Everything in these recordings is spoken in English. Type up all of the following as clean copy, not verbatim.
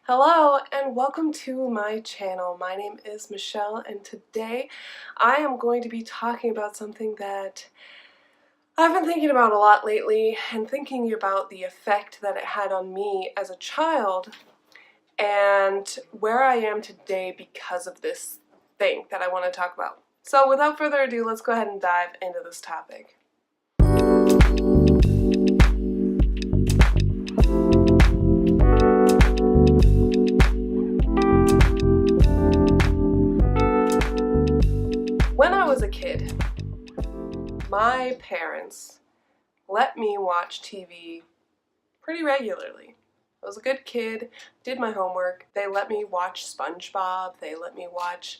Hello and welcome to my channel. My name is Michelle and today I am going to be talking about something that I've been thinking about a lot lately and thinking about the effect that it had on me as a child and where I am today because of this thing that I want to talk about. So without further ado, let's go ahead and dive into this topic. When I was a kid, my parents let me watch TV pretty regularly. I was a good kid, did my homework. They let me watch SpongeBob, they let me watch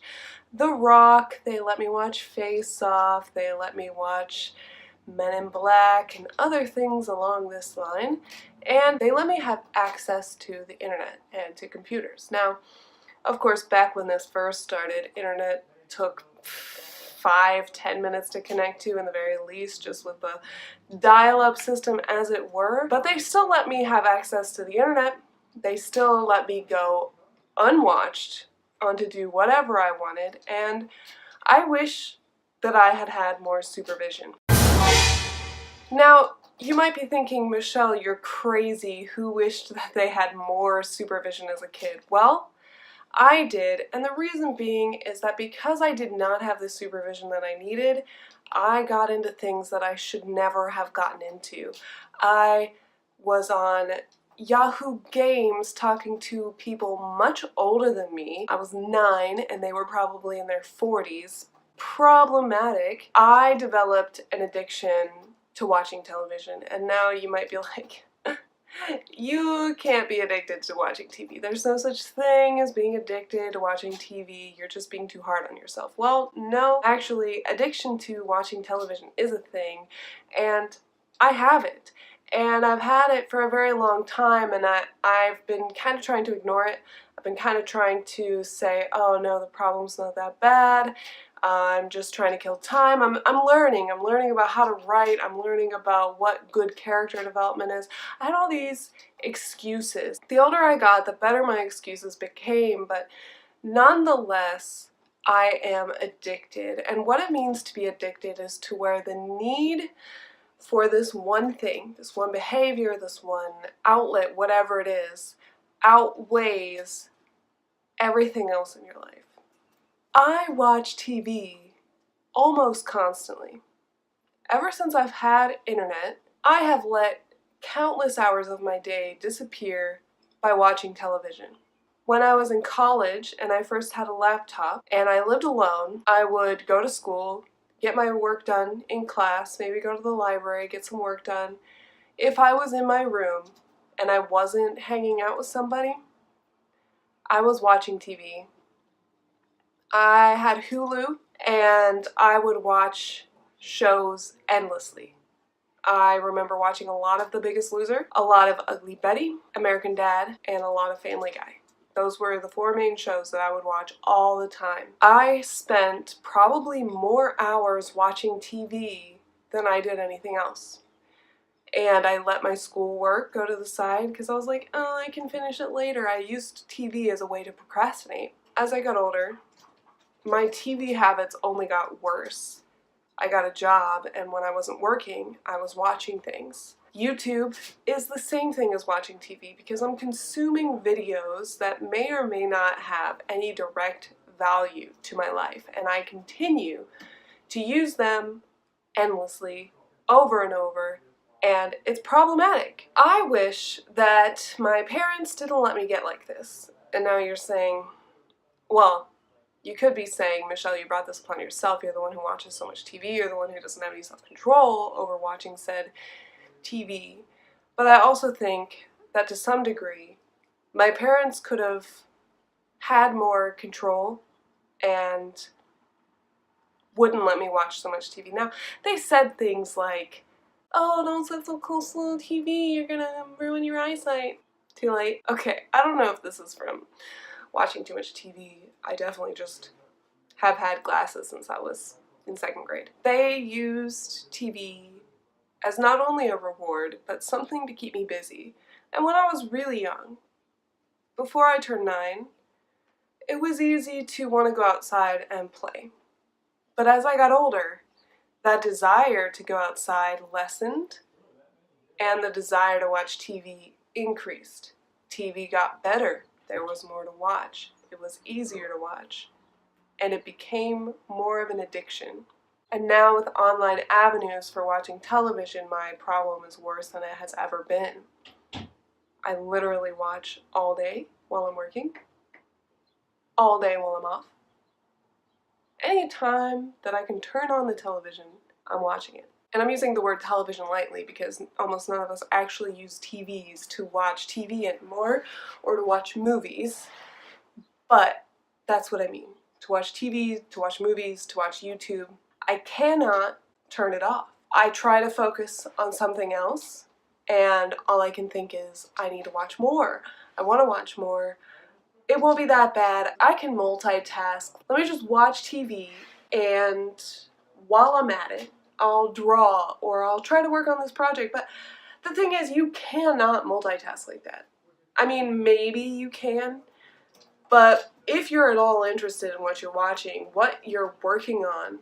The Rock, they let me watch Face Off, they let me watch Men in Black and other things along this line, and they let me have access to the internet and to computers. Now, of course, back when this first started, internet took 5-10 minutes to connect to in the very least, just with the dial-up system as it were. But they still let me have access to the internet. They still let me go unwatched on to do whatever I wanted, and I wish that I had had more supervision. Now, you might be thinking, Michelle, you're crazy. Who wished that they had more supervision as a kid? Well, I did, and the reason being is that because I did not have the supervision that I needed, I got into things that I should never have gotten into. I was on Yahoo Games talking to people much older than me. I was 9 and they were probably in their 40s. Problematic. I developed an addiction to watching television, and now you might be like, you can't be addicted to watching TV. There's no such thing as being addicted to watching TV. You're just being too hard on yourself. Well, no. Actually, addiction to watching television is a thing, and I have it. And I've had it for a very long time, and I've been kind of trying to ignore it. I've been kind of trying to say, oh no, the problem's not that bad. I'm just trying to kill time. I'm learning about how to write. I'm learning about what good character development is. I had all these excuses. The older I got, the better my excuses became, but nonetheless, I am addicted. And what it means to be addicted is to where the need for this one thing, this one behavior, this one outlet, whatever it is, outweighs everything else in your life. I watch TV almost constantly. Ever since I've had internet, I have let countless hours of my day disappear by watching television. When I was in college and I first had a laptop and I lived alone, I would go to school, get my work done in class, maybe go to the library, get some work done. If I was in my room and I wasn't hanging out with somebody, I was watching TV. I had Hulu, and I would watch shows endlessly. I remember watching a lot of The Biggest Loser, a lot of Ugly Betty, American Dad, and a lot of Family Guy. Those were the 4 main shows that I would watch all the time. I spent probably more hours watching TV than I did anything else. And I let my schoolwork go to the side because I was like, oh, I can finish it later. I used TV as a way to procrastinate. As I got older, my TV habits only got worse. I got a job, and when I wasn't working, I was watching things. YouTube is the same thing as watching TV because I'm consuming videos that may or may not have any direct value to my life, and I continue to use them endlessly, over and over, and it's problematic. I wish that my parents didn't let me get like this. And now you're saying, well, you could be saying, Michelle, you brought this upon yourself. You're the one who watches so much TV. You're the one who doesn't have any self-control over watching said TV. But I also think that to some degree, my parents could have had more control and wouldn't let me watch so much TV. Now, they said things like, oh, don't sit so close to the TV. You're gonna ruin your eyesight. Too late. Okay, I don't know if this is from watching too much TV. I definitely just have had glasses since I was in 2nd grade. They used TV as not only a reward, but something to keep me busy. And when I was really young, Before I turned 9, it was easy to want to go outside and play. But as I got older, that desire to go outside lessened, and the desire to watch TV increased. TV got better. There was more to watch. It was easier to watch. And it became more of an addiction. And now with online avenues for watching television, my problem is worse than it has ever been. I literally watch all day while I'm working, all day while I'm off. Any time that I can turn on the television, I'm watching it. And I'm using the word television lightly because almost none of us actually use TVs to watch TV anymore or to watch movies. But that's what I mean. To watch TV, to watch movies, to watch YouTube. I cannot turn it off. I try to focus on something else, and all I can think is, I need to watch more. I want to watch more. It won't be that bad. I can multitask. Let me just watch TV, and while I'm at it, I'll draw or I'll try to work on this project. But the thing is, you cannot multitask like that. I mean, maybe you can, but if you're at all interested in what you're watching, what you're working on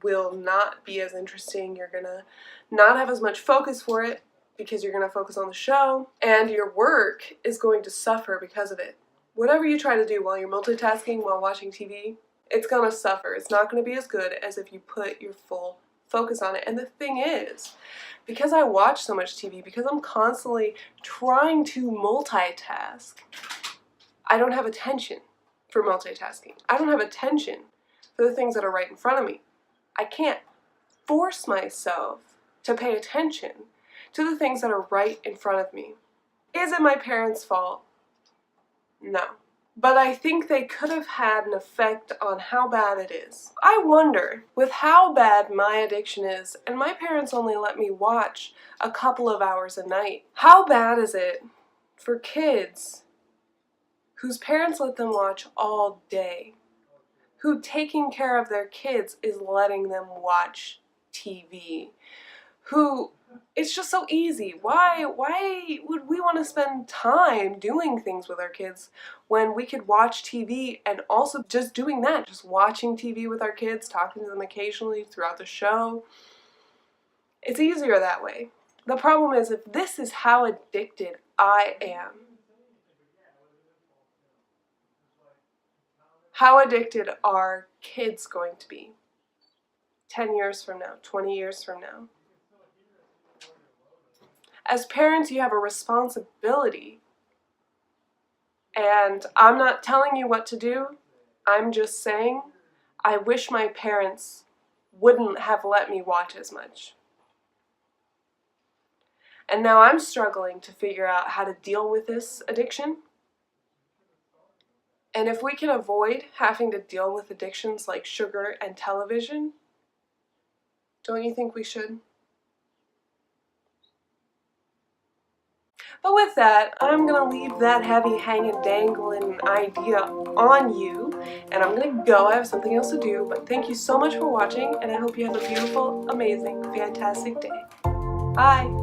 will not be as interesting. You're gonna not have as much focus for it because you're gonna focus on the show, and your work is going to suffer because of it. Whatever you try to do while you're multitasking, while watching TV, it's gonna suffer. It's not gonna be as good as if you put your full focus on it. And the thing is, because I watch so much TV, because I'm constantly trying to multitask, I don't have attention for multitasking. I don't have attention for the things that are right in front of me. I can't force myself to pay attention to the things that are right in front of me. Is it my parents' fault? No. But I think they could have had an effect on how bad it is. I wonder, with how bad my addiction is, and my parents only let me watch a couple of hours a night, how bad is it for kids whose parents let them watch all day? Who taking care of their kids is letting them watch TV, who it's just so easy. Why would we want to spend time doing things with our kids when we could watch TV and also just doing that, just watching TV with our kids, talking to them occasionally throughout the show? It's easier that way. The problem is, if this is how addicted I am, how addicted are kids going to be 10 years from now, 20 years from now? As parents, you have a responsibility. And I'm not telling you what to do. I'm just saying, I wish my parents wouldn't have let me watch as much. And now I'm struggling to figure out how to deal with this addiction. And if we can avoid having to deal with addictions like sugar and television, don't you think we should? But with that, I'm going to leave that heavy hanging dangling idea on you, and I'm going to go. I have something else to do, but thank you so much for watching, and I hope you have a beautiful, amazing, fantastic day. Bye!